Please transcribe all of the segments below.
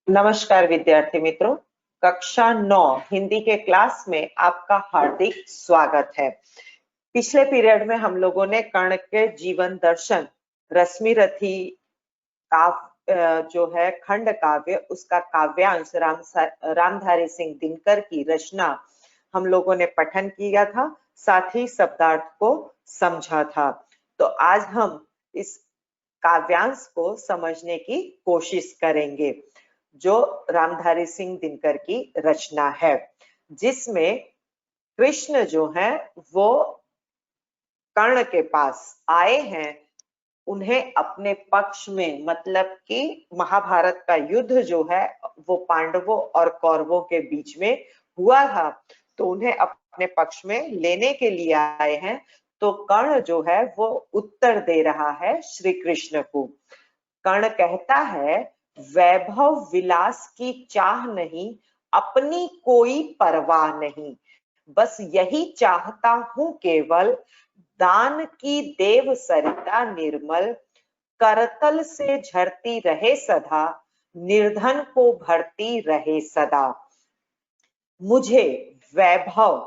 नमस्कार विद्यार्थी मित्रों, कक्षा 9 हिंदी के क्लास में आपका हार्दिक स्वागत है। पिछले पीरियड में हम लोगों ने कर्ण के जीवन दर्शन रश्मिरथी जो है खंड काव्य, उसका काव्यांश रामधारी सिंह दिनकर की रचना हम लोगों ने पठन किया था, साथ ही शब्दार्थ को समझा था। तो आज हम इस काव्यांश को समझने की कोशिश करेंगे जो रामधारी सिंह दिनकर की रचना है, जिसमें कृष्ण जो है वो कर्ण के पास आए हैं। उन्हें अपने पक्ष में, मतलब कि महाभारत का युद्ध जो है वो पांडवों और कौरवों के बीच में हुआ था, तो उन्हें अपने पक्ष में लेने के लिए आए हैं। तो कर्ण जो है वो उत्तर दे रहा है श्री कृष्ण को। कर्ण कहता है, वैभव विलास की चाह नहीं, अपनी कोई परवाह नहीं, बस यही चाहता हूं केवल, दान की देव सरिता निर्मल, करतल से झरती रहे सदा, निर्धन को भरती रहे सदा। मुझे वैभव,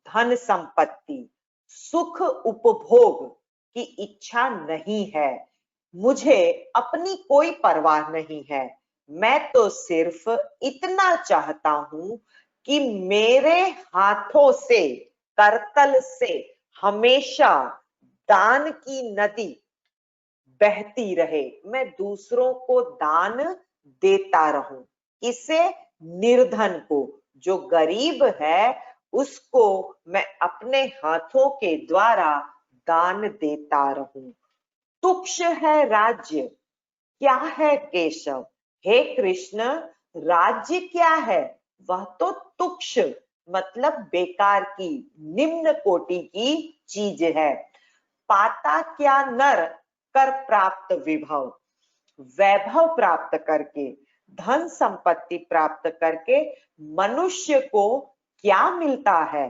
धन संपत्ति, सुख उपभोग की इच्छा नहीं है। मुझे अपनी कोई परवाह नहीं है। मैं तो सिर्फ इतना चाहता हूं कि मेरे हाथों से, करतल से हमेशा दान की नदी बहती रहे। मैं दूसरों को दान देता रहूं। इसे निर्धन को, जो गरीब है, उसको मैं अपने हाथों के द्वारा दान देता रहूं। तुक्ष है राज्य, क्या है केशव। हे कृष्ण, राज्य क्या है? वह तो तुक्ष, मतलब बेकार की, निम्न कोटि की चीज है। पाता क्या नर कर प्राप्त विभव, वैभव प्राप्त करके, धन संपत्ति प्राप्त करके मनुष्य को क्या मिलता है?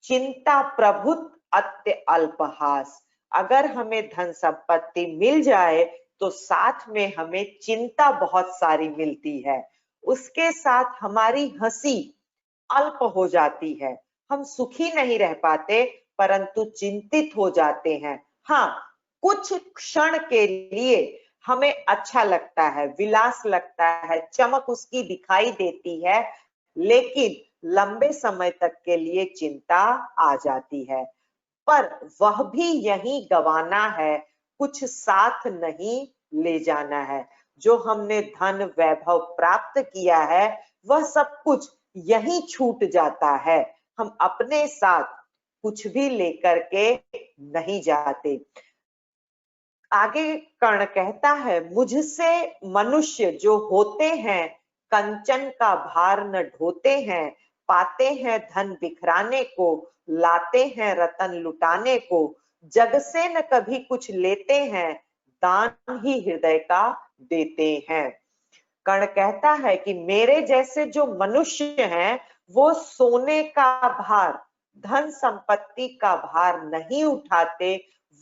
चिंता प्रभुत अत्य अल्पहास। अगर हमें धन संपत्ति मिल जाए तो साथ में हमें चिंता बहुत सारी मिलती है, उसके साथ हमारी हंसी अल्प हो जाती है। हम सुखी नहीं रह पाते, परंतु चिंतित हो जाते हैं। हाँ, कुछ क्षण के लिए हमें अच्छा लगता है, विलास लगता है, चमक उसकी दिखाई देती है, लेकिन लंबे समय तक के लिए चिंता आ जाती है। पर वह भी यही गवाना है, कुछ साथ नहीं ले जाना है। जो हमने धन वैभव प्राप्त किया है, वह सब कुछ यही छूट जाता है। हम अपने साथ कुछ भी लेकर के नहीं जाते। आगे कर्ण कहता है, मुझसे मनुष्य जो होते हैं, कंचन का भार न ढोते हैं, पाते हैं धन बिखराने को, लाते हैं रतन लुटाने को, जग से न कभी कुछ लेते हैं, दान ही हृदय का देते हैं। कर्ण कहता है कि मेरे जैसे जो मनुष्य हैं, वो सोने का भार, धन संपत्ति का भार नहीं उठाते।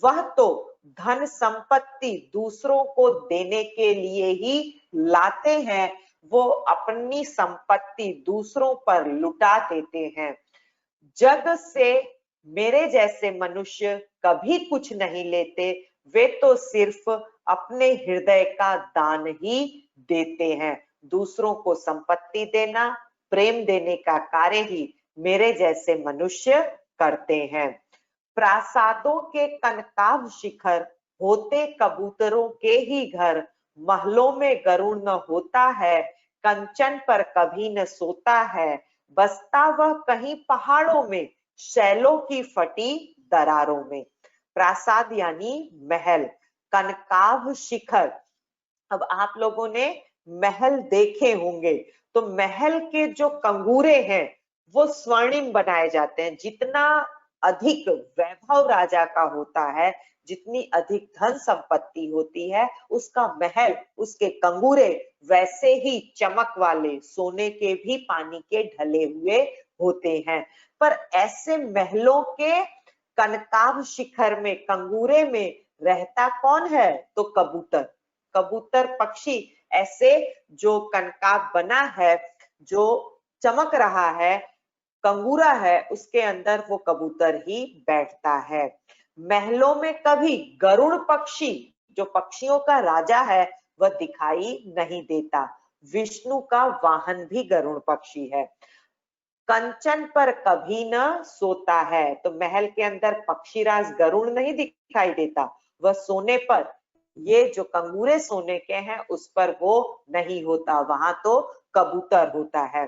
वह तो धन संपत्ति दूसरों को देने के लिए ही लाते हैं। वो अपनी संपत्ति दूसरों पर लुटा देते हैं। जग से मेरे जैसे मनुष्य कभी कुछ नहीं लेते, वे तो सिर्फ अपने हृदय का दान ही देते हैं। दूसरों को संपत्ति देना, प्रेम देने का कार्य ही मेरे जैसे मनुष्य करते हैं। प्रासादों के कनकाभ शिखर, होते कबूतरों के ही घर, महलों में गरुड़ न होता है, कंचन पर कभी न सोता है, बसता वह कहीं पहाड़ों में, शैलों की फटी दरारों में। प्रासाद यानी महल, कनकाभ शिखर, अब आप लोगों ने महल देखे होंगे, तो महल के जो कंगूरे हैं वो स्वर्णिम बनाए जाते हैं। जितना अधिक वैभव राजा का होता है, जितनी अधिक धन संपत्ति होती है, उसका महल, उसके कंगूरे वैसे ही चमक वाले, सोने के भी पानी के ढले हुए होते हैं। पर ऐसे महलों के कनकाभ शिखर में, कंगूरे में रहता कौन है? तो कबूतर। कबूतर पक्षी ऐसे जो कनकाब बना है, जो चमक रहा है, कंगूरा है, उसके अंदर वो कबूतर ही बैठता है। महलों में कभी गरुड़ पक्षी, जो पक्षियों का राजा है, वह दिखाई नहीं देता। विष्णु का वाहन भी गरुड़ पक्षी है। कंचन पर कभी न सोता है, तो महल के अंदर पक्षीराज गरुड़ नहीं दिखाई देता, वह सोने पर, ये जो कंगूरे सोने के हैं उस पर वो नहीं होता, वहां तो कबूतर होता है।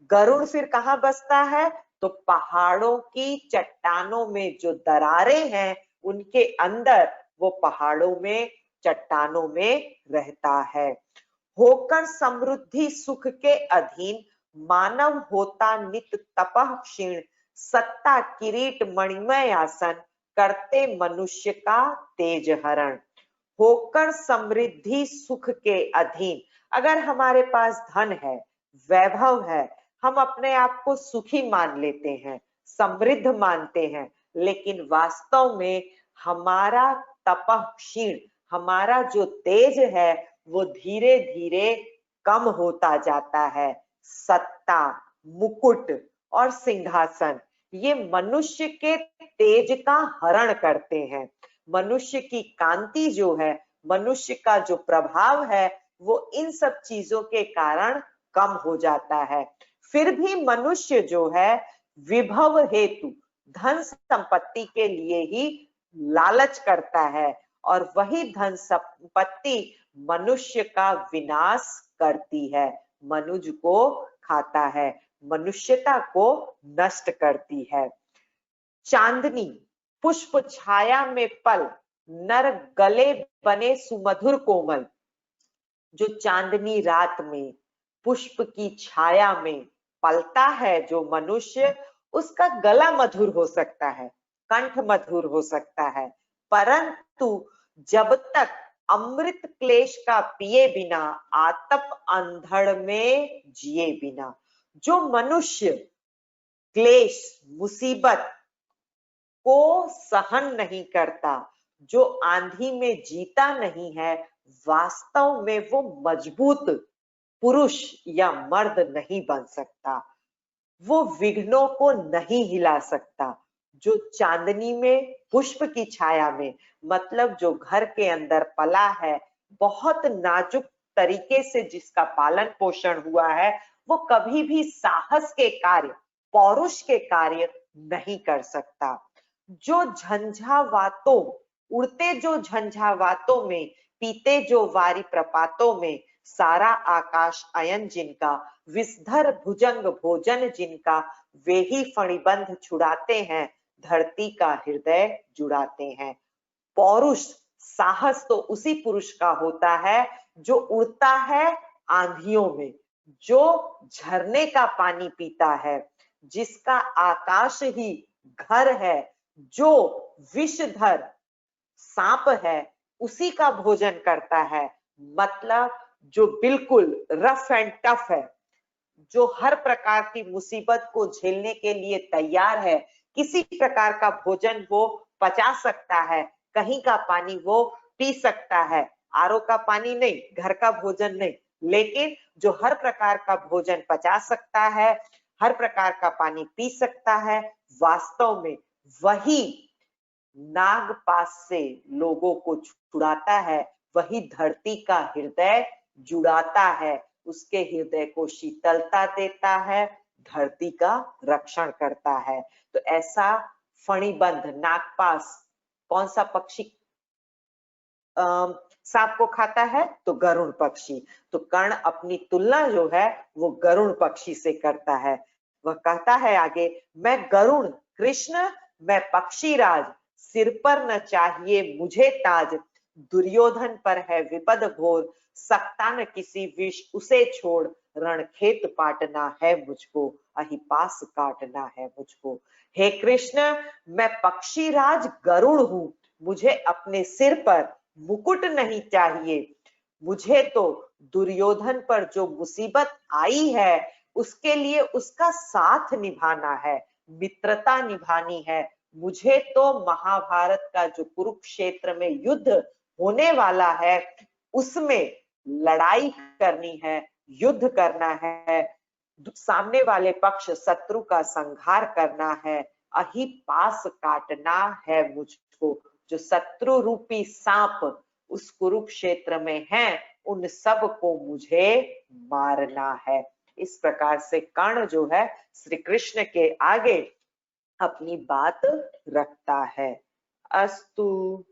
गरुड़ फिर कहाँ बसता है? तो पहाड़ों की चट्टानों में जो दरारें हैं उनके अंदर वो पहाड़ों में, चट्टानों में रहता है। होकर समृद्धि सुख के अधीन, मानव होता नित तपः क्षीण, सत्ता किरीट मणिमय आसन, करते मनुष्य का तेज हरण। होकर समृद्धि सुख के अधीन, अगर हमारे पास धन है, वैभव है, हम अपने आप को सुखी मान लेते हैं, समृद्ध मानते हैं, लेकिन वास्तव में हमारा तपः क्षीण, हमारा जो तेज है वो धीरे धीरे कम होता जाता है। सत्ता, मुकुट और सिंहासन ये मनुष्य के तेज का हरण करते हैं। मनुष्य की कांति जो है, मनुष्य का जो प्रभाव है, वो इन सब चीजों के कारण कम हो जाता है। फिर भी मनुष्य जो है विभव हेतु, धन संपत्ति के लिए ही लालच करता है, और वही धन संपत्ति मनुष्य का विनाश करती है, मनुज को खाता है, मनुष्यता को नष्ट करती है। चांदनी पुष्प छाया में पल, नर गले बने सुमधुर कोमल। जो चांदनी रात में पुष्प की छाया में पलता है जो मनुष्य, उसका गला मधुर हो सकता है, कंठ मधुर हो सकता है, परंतु जब तक अमृत क्लेश का पिए बिना, आतप अंधड़ में जिए बिना, जो मनुष्य क्लेश मुसीबत को सहन नहीं करता, जो आंधी में जीता नहीं है, वास्तव में वो मजबूत पुरुष या मर्द नहीं बन सकता, वो विघ्नों को नहीं हिला सकता। जो चांदनी में पुष्प की छाया में, मतलब जो घर के अंदर पला है, बहुत नाजुक तरीके से जिसका पालन पोषण हुआ है, वो कभी भी साहस के कार्य, पौरुष के कार्य नहीं कर सकता। जो झंझावातों, उड़ते जो झंझावातों में, पीते जो वारी प्रपातों में, सारा आकाश अयन जिनका, विषधर भुजंग भोजन जिनका, वे ही फणिबंध छुड़ाते हैं, धरती का हृदय जुड़ाते हैं। पौरुष, साहस तो उसी पुरुष का होता है जो उड़ता है आंधियों में, जो झरने का पानी पीता है, जिसका आकाश ही घर है, जो विषधर सांप है उसी का भोजन करता है, मतलब जो बिल्कुल रफ एंड टफ है, जो हर प्रकार की मुसीबत को झेलने के लिए तैयार है, किसी प्रकार का भोजन वो पचा सकता है, कहीं का पानी वो पी सकता है, आरओ का पानी नहीं, घर का भोजन नहीं, लेकिन जो हर प्रकार का भोजन पचा सकता है, हर प्रकार का पानी पी सकता है, वास्तव में वही नागपाश से लोगों को छुड़ाता है, वही धरती का हृदय जुड़ाता है, उसके हृदय को शीतलता देता है, धरती का रक्षण करता है। तो ऐसा फणिबंध, नागपाश कौन सा पक्षी सांप को खाता है? तो गरुड़ पक्षी। तो कर्ण अपनी तुलना जो है वो गरुड़ पक्षी से करता है। वह कहता है आगे, मैं गरुड़ कृष्ण, मैं पक्षीराज, सिर पर न चाहिए मुझे ताज, दुर्योधन पर है विपद घोर, सकता न किसी विष उसे छोड़, रणखेत पाटना है मुझको, अहिपास काटना है मुझको। हे कृष्ण, मैं पक्षीराज गरुड़ हूं, मुझे अपने सिर पर मुकुट नहीं चाहिए, मुझे तो दुर्योधन पर जो मुसीबत आई है उसके लिए उसका साथ निभाना है, मित्रता निभानी है। मुझे तो महाभारत का जो कुरुक्षेत्र में युद्ध होने वाला है उसमें लड़ाई करनी है, युद्ध करना है, सामने वाले पक्ष शत्रु का संहार करना है, अही पास काटना है मुझको। जो शत्रु रूपी सांप उस कुरुक्षेत्र में है, उन सब को मुझे मारना है। इस प्रकार से कर्ण जो है श्री कृष्ण के आगे अपनी बात रखता है। अस्तु।